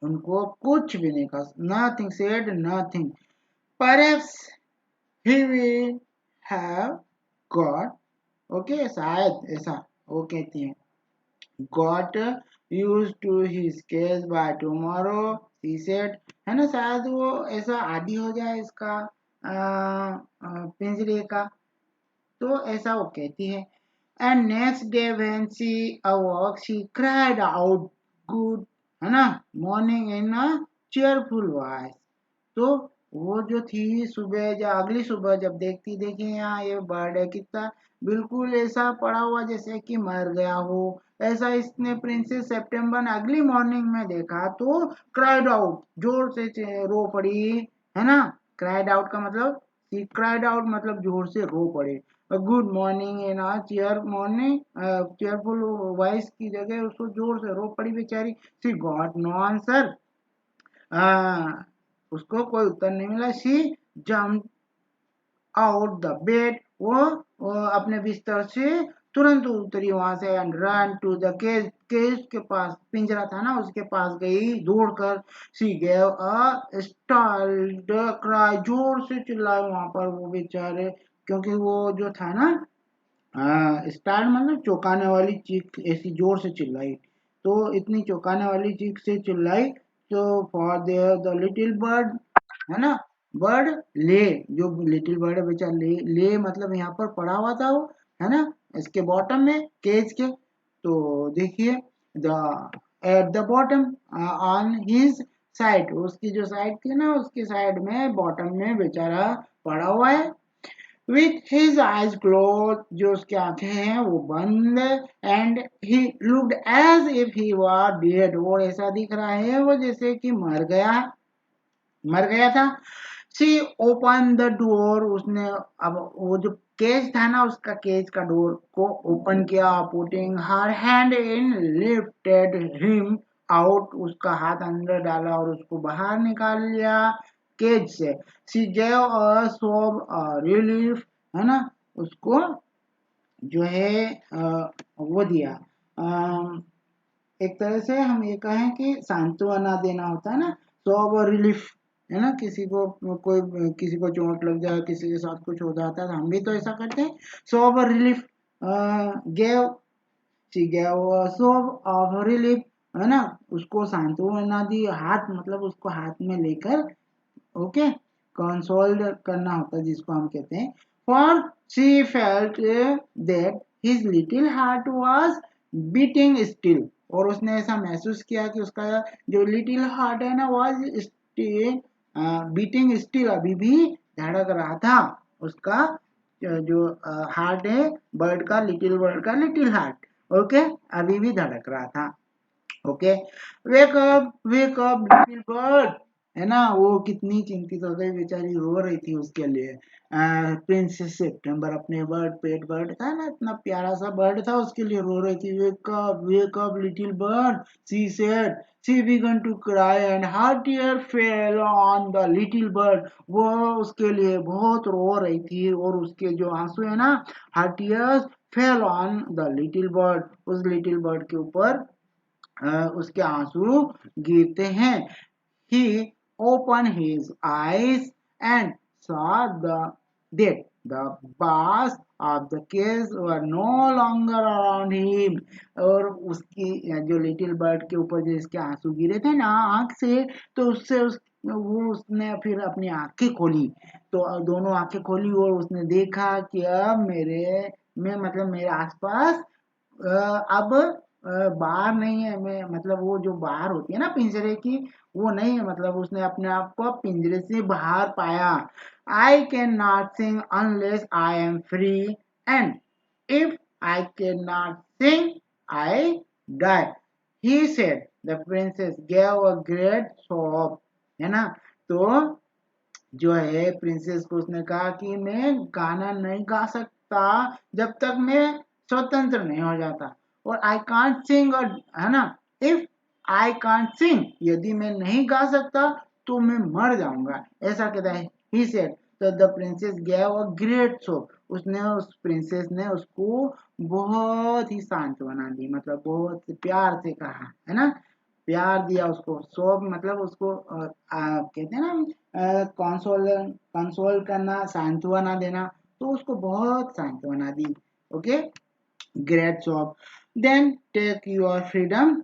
उनको कुछ भी नहीं कहा, nothing said nothing. Perhaps he will have got, okay, शायद ऐसा वो कहती है, got used to his case by tomorrow, he said, है ना, शायद वो ऐसा आदी हो जाए इसका पिंजरे का, तो ऐसा वो कहती है। And next day when she awoke she cried out good, है ना, morning in a cheerful voice. तो वो जो थी सुबह, जब अगली सुबह जब देखती, देखिए यहाँ ये बर्ड है कितना बिल्कुल ऐसा पड़ा हुआ जैसे कि मर गया हो, ऐसा इसने प्रिंसेस सेप्टेम्बर ने अगली मॉर्निंग में देखा, तो क्राइड आउट, जोर से रो पड़ी, है ना। क्राइड आउट का मतलब, क्राइड आउट मतलब जोर से रो पड़े। गुड मॉर्निंग है ना, चीयर मॉर्निंग, चीयरफुल वॉइस की जगह उसको जोर से रो पड़ी बेचारी। सी गॉट नो आंसर, उसको कोई उत्तर नहीं मिला। She jump out the bed, वो अपने बिस्तर से तुरंत उतरी वहां से, and run to the cage, cage के पास पिंजरा था ना, उसके पास गई दौड़कर। She gave a startled cry, जोर से चिल्लाए वहां पर वो बेचारे, क्योंकि वो जो था ना, स्टार्ट मतलब चौंकाने वाली चीख, ऐसी जोर से चिल्लाई, तो इतनी चौंकाने वाली चीख से चिल्लाई। तो for their the little bird, है ना, बर्ड ले, जो लिटिल बर्ड है बेचारा, ले मतलब यहाँ पर पड़ा हुआ था वो, है ना, इसके बॉटम में केज के। तो देखिए the at the bottom on his side, उसकी जो साइड थी ना, उसकी साइड में बॉटम में बेचारा पड़ा हुआ है। with his eyes closed, जो उसकी आंखें हैं वो बंद, and he looked as if he was dead, और ऐसा दिख रहा है वो जैसे कि मर गया था। सी ओपन द डोर, उसने अब वो जो केज था ना, उसका केज का डोर को ओपन किया, putting her hand in, lifted him out, उसका हाथ अंदर डाला और उसको बाहर निकाल लिया केज से। सी गेव अ सॉब रिलीफ, है ना, उसको जो है वो दिया, एक तरह से हम ये कहें कि सांत्वना देना होता है ना, सॉब और रिलीफ, है ना, किसी को कोई किसी को चोट लग जाए, किसी के साथ कुछ हो जाता है, तो हम भी तो ऐसा करते हैं, सॉब और relief. Gave, she gave sob of relief, है ना, उसको सांत्वना दी, हाथ मतलब उसको हाथ में लेकर, ओके, कंसोल्ड करना होता है जिसको हम कहते हैं। For she felt that his little heart was beating still, और उसने ऐसा महसूस किया कि उसका जो लिटिल हार्ट है ना, वाज स्टिल बीटिंग स्टिल, अभी भी धड़क रहा था उसका जो हार्ट है, बर्ड का, लिटिल बर्ड का लिटिल हार्ट, ओके, अभी भी धड़क रहा था। Okay, wake up little bird, है ना, वो कितनी चिंतित हो गई, बेचारी रो रही थी उसके लिए। प्रिंसेस सितंबर अपने बर्ड, पेट बर्ड था ना, इतना प्यारा सा बर्ड था, उसके लिए रो रही थी। Wake up little bird, she said. She began to cry and her tear fell on the little bird. वो उसके लिए बहुत रो रही थी और उसके जो आंसू है ना, her tears fell on the little bird, उस little bird के ऊपर उसके आंसू गिरते हैं। He opened his eyes and saw that the bars of the cage were no longer around him. और उसकी जो लिटिल बर्ड के ऊपर जो इसके आंसू गिरे थे ना आंख से, तो वो उसने फिर अपनी आंखें खोली। तो दोनों आंखें खोली और उसने देखा कि अब मेरे आसपास अब बाहर नहीं है। मैं मतलब वो जो बाहर होती है ना पिंजरे की, वो नहीं है। मतलब उसने अपने आप को पिंजरे से बाहर पाया। I can not sing unless I am free, and if I can not sing I die, he said. The princess gave a great sob, है ना। तो जो है प्रिंसेस को उसने कहा कि मैं गाना नहीं गा सकता जब तक मैं स्वतंत्र नहीं हो जाता। और आई कांट सिंग, है ना, इफ आई कांट सिंग, यदि मैं नहीं गा सकता तो मैं मर जाऊंगा, ऐसा कहता है। He said. तो the princess gave a great show, उसने उस प्रिंसेस ने उसको बहुत ही सांत्वना दी, मतलब बहुत प्यार से कहा, है ना, प्यार दिया उसको। सो मतलब उसको कहते हैं ना कंसोल, कंसोल करना, सांत्वना देना। तो उसको बहुत सांत्वना दी। Okay, great job, then take your freedom.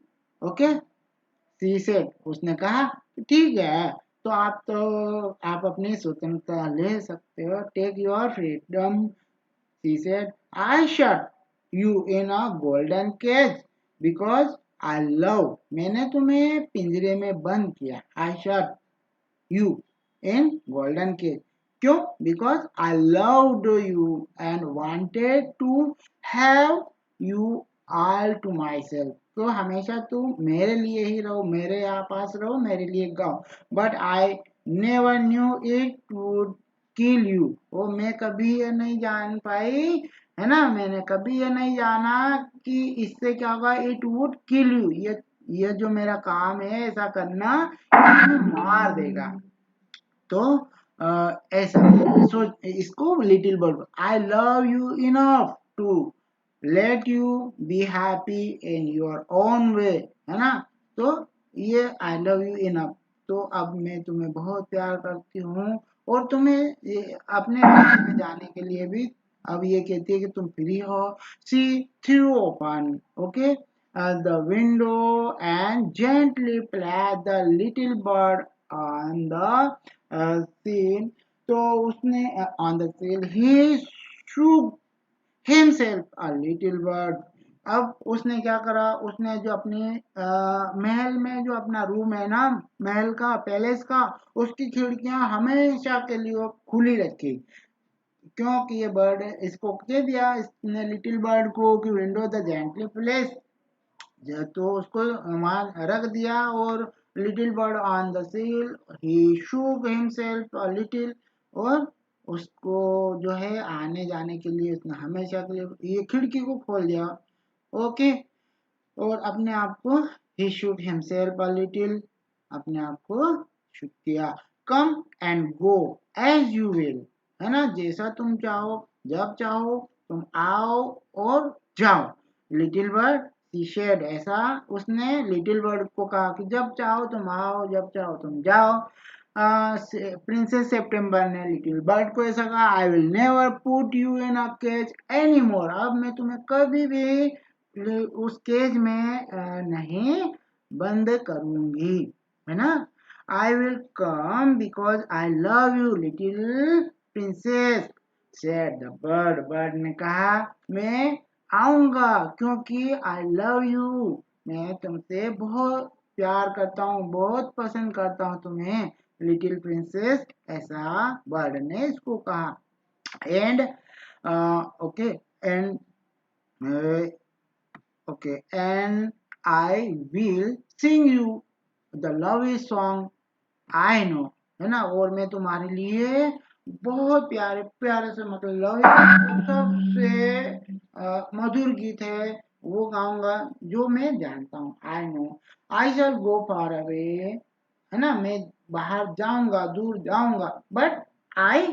Okay, she said, उसने कहा ठीक है, आप अपनी स्वतंत्रता ले सकते हो। Take your freedom, she said. I shut you in a golden cage because I love, मैंने तुम्हें पिंजरे में बंद किया। I shut you in golden cage, क्यों? Because I loved you and wanted to have you all to myself, तो हमेशा तुम मेरे लिए ही रहो, मेरे यहाँ पास रहो, मेरे लिए गाओ। But I never knew it would kill you, वो मैं कभी ये नहीं जान पाई, है ना, मैंने कभी ये नहीं जाना कि इससे क्या होगा, इट वुड किल यू, ये जो मेरा काम है ऐसा करना, ये मार देगा। तो ऐसा इसको little bird, I love you enough to let you be happy in your own way, है ना। तो ये आई लव यू इनफ, तो अब मैं तुम्हें बहुत प्यार करती हूँ और तुम्हें अपने रास्ते में जाने के लिए भी अब ये कहती है कि तुम फ्री हो। She threw open, okay, the window and gently placed the little bird on the scene, तो उसने on the scene he shook himself a little bird। अब उसने क्या करा, उसने जो अपने महल में जो अपना रूम है ना, महल का, पैलेस का, उसकी खिड़कियां हमेशा के लिए खुली रखी। क्योंकि ये बर्ड, इसको कह दिया इसने लिटिल बर्ड को कि विंडो द जेंटली प्लेस, तो उसको वहां रख दिया। और little bird on the seal he shook himself a little, और उसको जो है आने जाने के लिए उसने हमेशा के लिए ये खिड़की को खोल दिया। ओके, और अपने आप को ही शूक हिमसेल्फ अ लिटिल, अपने आप को शुक किया। Come and go as you will, है ना, जैसा तुम चाहो, जब चाहो तुम आओ और जाओ। लिटिल बर्ड सी शेड, ऐसा उसने लिटिल बर्ड को कहा कि जब चाहो तुम आओ, जब चाहो तुम जाओ। प्रिंसेस सितंबर ने लिटिल बर्ड को ऐसा कहा, I will never put you in a cage any more, अब मैं तुम्हें कभी भी उस केज में नहीं बंद करूंगी, है ना। I will come because I love you little princess, said the bird, bird ने कहा मैं आऊंगा क्योंकि आई लव यू, मैं तुमसे बहुत प्यार करता हूँ, बहुत पसंद करता हूँ तुम्हें, लिटिल प्रिंसेस, ऐसा बर्ड ने इसको कहा। And okay, and and I will sing you the lovely song I know, है ना, और मैं तुम्हारे लिए बहुत प्यारे प्यारे से मतलब सबसे मधुर गीत है वो गाऊंगा जो मैं जानता हूँ। I no I shell go far away, है ना, मैं बाहर जाऊंगा, दूर जाऊंगा, I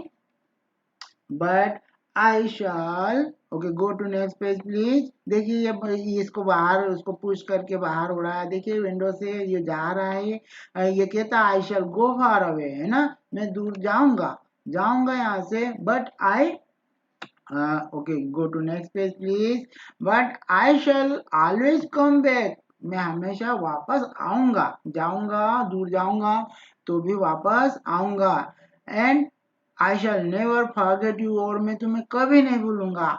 but I shall, okay go to next page please. देखिए ये इसको बाहर उसको पुश करके बाहर हो रहा है, देखिए विंडो से ये जा रहा है। ये कहता आई शॉल गो फार अवे, है ना, मैं दूर जाऊंगा, जाऊंगा यहाँ से, but I, okay go to next page please, but I shall always come back, मैं हमेशा वापस आऊंगा, जाऊंगा दूर जाऊंगा तो भी वापस आऊंगा। And I shell never forget you, और मैं तुम्हें कभी नहीं भूलूंगा।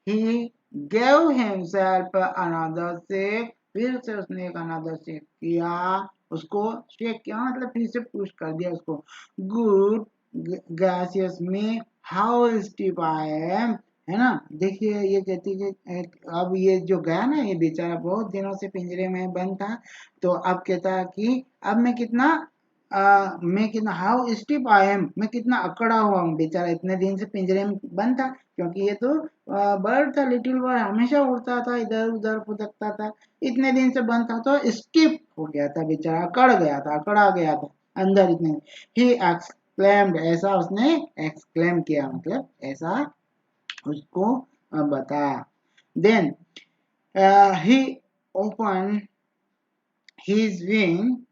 He gave himself another shake, फिर से उसने एक अनदर शेक किया, उसको शेक किया मतलब फिर से पुश कर दिया उसको। Good gracious me how steep I am, है ना। देखिए ये कहती है कि अब ये जो गया ना, ये बेचारा बहुत दिनों से पिंजरे में बंद था, तो अब कहता है कि अब मैं कितना हाउ स्टिफ आई एम, मैं कितना अकड़ा हुआ हूँ, बेचारा इतने दिन से पिंजरे में बंद था, क्योंकि ये तो बर्ड था, लिटिल बर्ड, हमेशा उड़ता था, इधर उधर फुदकता था, इतने दिन से बंद था तो स्टिफ हो गया था, बेचारा अकड़ गया था, अकड़ा गया था अंदर इतने। ही एक्सक्लेम्ड, ऐसा उसने एक्सक्लेम किया, मतलब ऐसा उसको बताया। Then he open his wing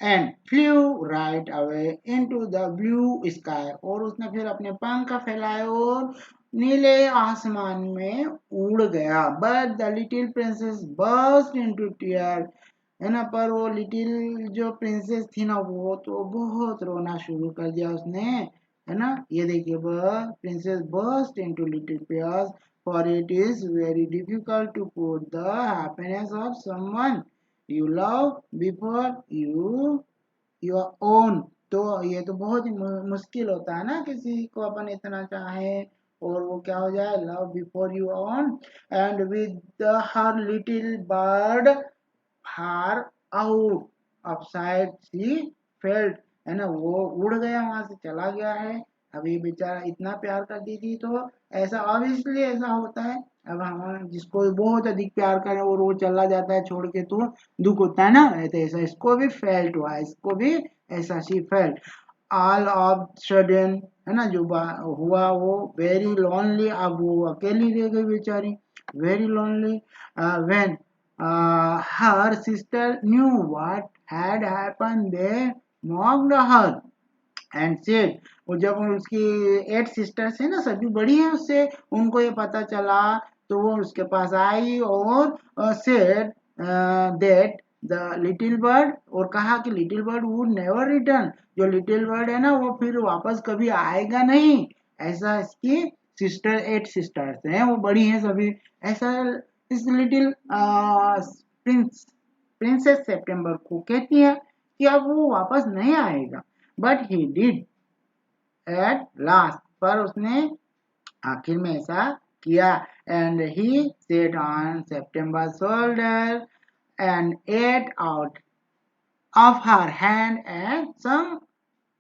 and flew right away into the blue sky, और उसने फिर अपने पंख फैलाए और नीले आसमान में उड़ गया। But the little princess burst into tear, है ना, पर वो लिटिल जो प्रिंसेस थी ना, वो तो बहुत रोना शुरू कर दिया उसने, है ना। ये देखिए princess burst into little tears, for it is very difficult to put the happiness of someone you love before your own. तो ये तो बहुत ही मुश्किल होता है ना, किसी को अपन इतना चाहे और वो क्या हो जाए, love before you own. And with her little bird far out of site she felt, है ना, वो उड़ गया, वहां से चला गया है। अब ये बेचारा इतना प्यार करती थी, तो ऐसा ऑब्वियसली ऐसा होता है। अब हम जिसको बहुत अधिक प्यार करें और वो चला जाता है छोड़ के, तो दुख होता है ना, तो ऐसा इसको भी फेल्ट हुआ, इसको भी ऐसा she felt. All of sudden, है ना, जो हुआ वो वेरी लोनली, अब वो अकेली रह गई बेचारी, very lonely. When her sister knew what had happened, they mocked her and said, वो जब उसकी 8 सिस्टर्स है ना, सभी बड़ी है उससे, उनको ये पता चला, तो वो उसके पास आई और said that the little bird, और कहा कि little bird would never return, जो लिटिल बर्ड है ना वो फिर वापस कभी आएगा नहीं, ऐसा इसकी 8 सिस्टर्स हैं, वो बड़ी हैं सभी, ऐसा इस लिटिल प्रिंसेस सितंबर को कहती है कि अब वो वापस नहीं आएगा। But he did at last, पर उसने आखिर में ऐसा किया। And he set on September shoulder and eat out of her hand and sung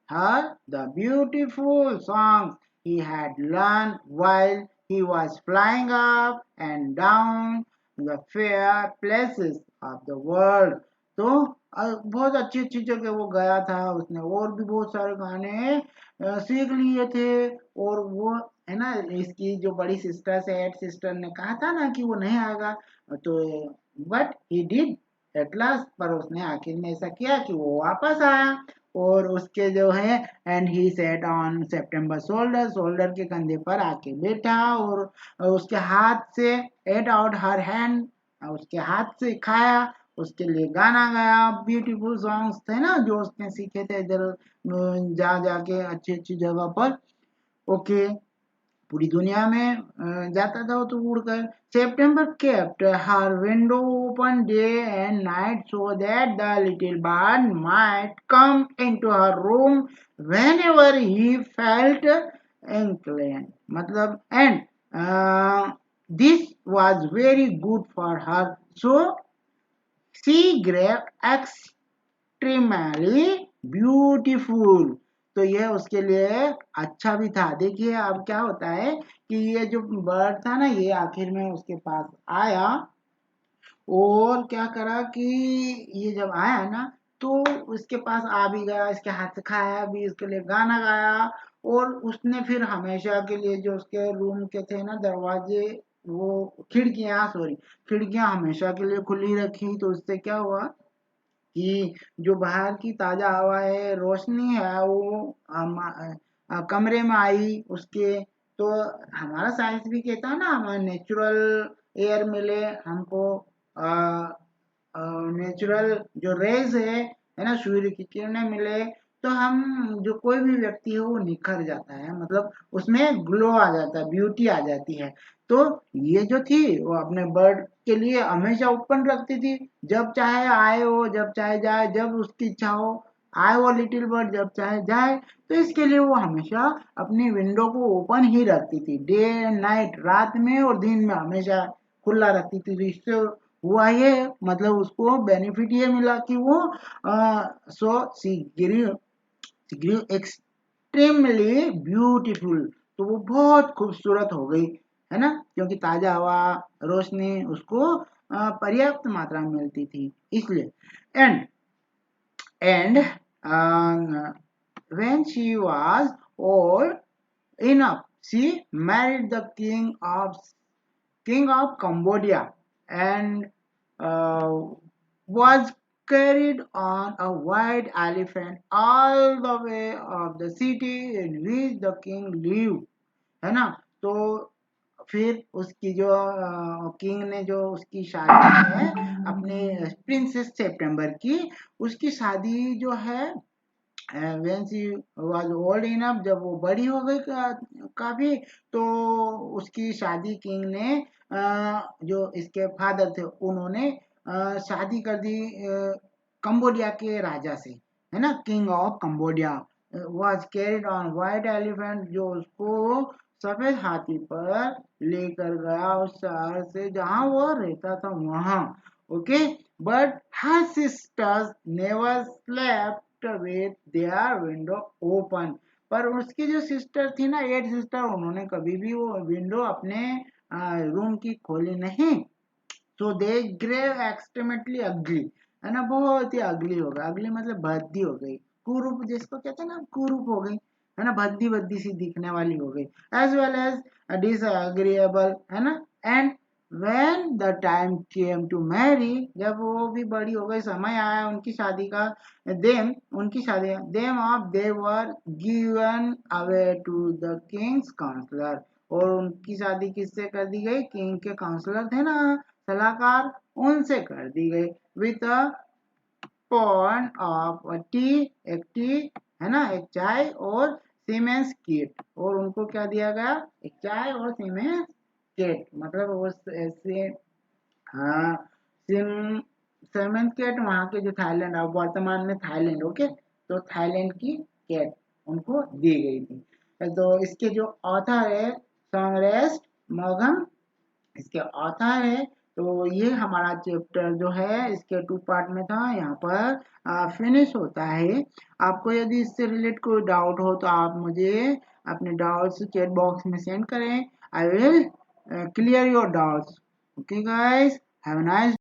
her the beautiful songs he had learned while he was flying up and down the fair places of the world। तो बहुत अच्छी अच्छी जगह वो गया था उसने, और भी बहुत सारे गाने सीख लिए थे। और वो, है ना, इसकी जो बड़ी सिस्टर से 8 सिस्टर ने कहा था ना कि वो नहीं आएगा, तो but he did at last, पर उसने आखिर में ऐसा किया कि वो वापस आया, और उसके जो है and he set on September shoulder, shoulder के कंधे पर आके बैठा, और उसके हाथ से एट आउट हर हैंड, उसके हाथ से खाया, उसके लिए गाना गाया, ब्यूटीफुल सॉन्ग्स थे ना जो उसने सीखे थे इधर जा जाके अच्छी अच्छी जगह पर। ओके, पूरी दुनिया में जाता था वो तो उड़कर। सितंबर kept her window open day and night so that the little bird might come into her room whenever he felt inclined, मतलब and this was very good for her, so she grew extremely beautiful. तो ये उसके लिए अच्छा भी था। देखिए अब क्या होता है कि ये जो बर्ड था ना, ये आखिर में उसके पास आया और क्या करा कि ये जब आया ना तो उसके पास आ भी गया, इसके हाथ से खाया भी, इसके लिए गाना गाया। और उसने फिर हमेशा के लिए जो उसके रूम के थे ना दरवाजे, वो खिड़कियां, सॉरी, खिड़कियां हमेशा के लिए खुली रखी। तो उससे क्या हुआ कि जो बाहर की ताजा हवा है, रोशनी है, वो कमरे में आई उसके। तो हमारा साइंस भी कहता है ना, हमें नेचुरल एयर मिले हमको, नेचुरल जो रेज है ना, सूर्य की किरणें मिले, तो हम जो कोई भी व्यक्ति है वो निखर जाता है, मतलब उसमें ग्लो आ जाता है, ब्यूटी आ जाती है। तो ये जो थी वो अपने बर्ड के लिए हमेशा ओपन रखती थी, जब चाहे आए वो, जब चाहे जाए, जब उसकी इच्छा हो आए वो लिटिल बर्ड, जब चाहे जाए। तो इसके लिए वो हमेशा अपनी विंडो को ओपन ही रखती थी, डे एंड नाइट, रात में और दिन में हमेशा खुला रखती थी। तो इससे हुआ ये, मतलब उसको बेनिफिट ये मिला कि वो सो सी ग्रीव एक्सट्रीमली ब्यूटीफुल। तो वो बहुत खूबसूरत हो गई, है ना, क्योंकि ताजा हवा, रोशनी उसको पर्याप्त मात्रा में मिलती थी इसलिए। And and when she was old enough, she married the king of Cambodia and was carried on a white elephant all the way of the city in which the king lived, है ना। तो फिर उसकी जो king ने जो उसकी शादी है अपने प्रिंसेस सितंबर की, उसकी शादी जो है when she was old enough, जब वो बड़ी हो गई काफी, तो उसकी शादी किंग ने जो इसके फादर थे उन्होंने शादी कर दी कंबोडिया के राजा से, है ना, king of Cambodia. Was carried on white elephant, जो उसको सफेद हाथी पर लेकर गया उस शहर से जहां वो रहता था वहां। Okay, but her sisters never slept with their window open. पर उसकी जो सिस्टर थी ना, 8 सिस्टर, उन्होंने कभी भी वो विंडो अपने रूम की खोली नहीं। सो दे ग्रेव एक्सट्रीमेटली अगली, है ना, बहुत ही अगली हो गई। अगली मतलब भद्दी हो गई, कुरूप जिसको कहते हैं ना, कुरूप हो गई, है ना, भद्दी भद्दी सी दिखने वाली हो गई। एज वेल एज डिसएग्रीएबल, है ना। And when the time came to marry, जब वो भी बड़ी हो गई, समय आया उनकी शादी का, उनकी शादी, they were given away to the king's counselor। और उनकी शादी किससे कर दी गई? किंग के काउंसलर थे ना, सलाहकार, उनसे कर दी गई। With a pawn of tea, एक टी, है ना, एक चाय और सीमेंस किट। और उनको क्या दिया गया? एक चाय और सीमेंस किट, मतलब वो ऐसे, हाँ, सिम सीमेंस किट वहाँ के जो थाईलैंड, अब वर्तमान में थाईलैंड, ओके, तो थाईलैंड की किट उनको दी गई थी। तो इसके जो ऑथर है सॉन्गरेस्ट मॉगम, इसके ऑथर है। तो ये हमारा चैप्टर जो है इसके 2 पार्ट में था, यहाँ पर फिनिश होता है। आपको यदि इससे रिलेट कोई डाउट हो तो आप मुझे अपने डाउट्स चैट बॉक्स में सेंड करें। I will clear your doubts. Okay guys, have a nice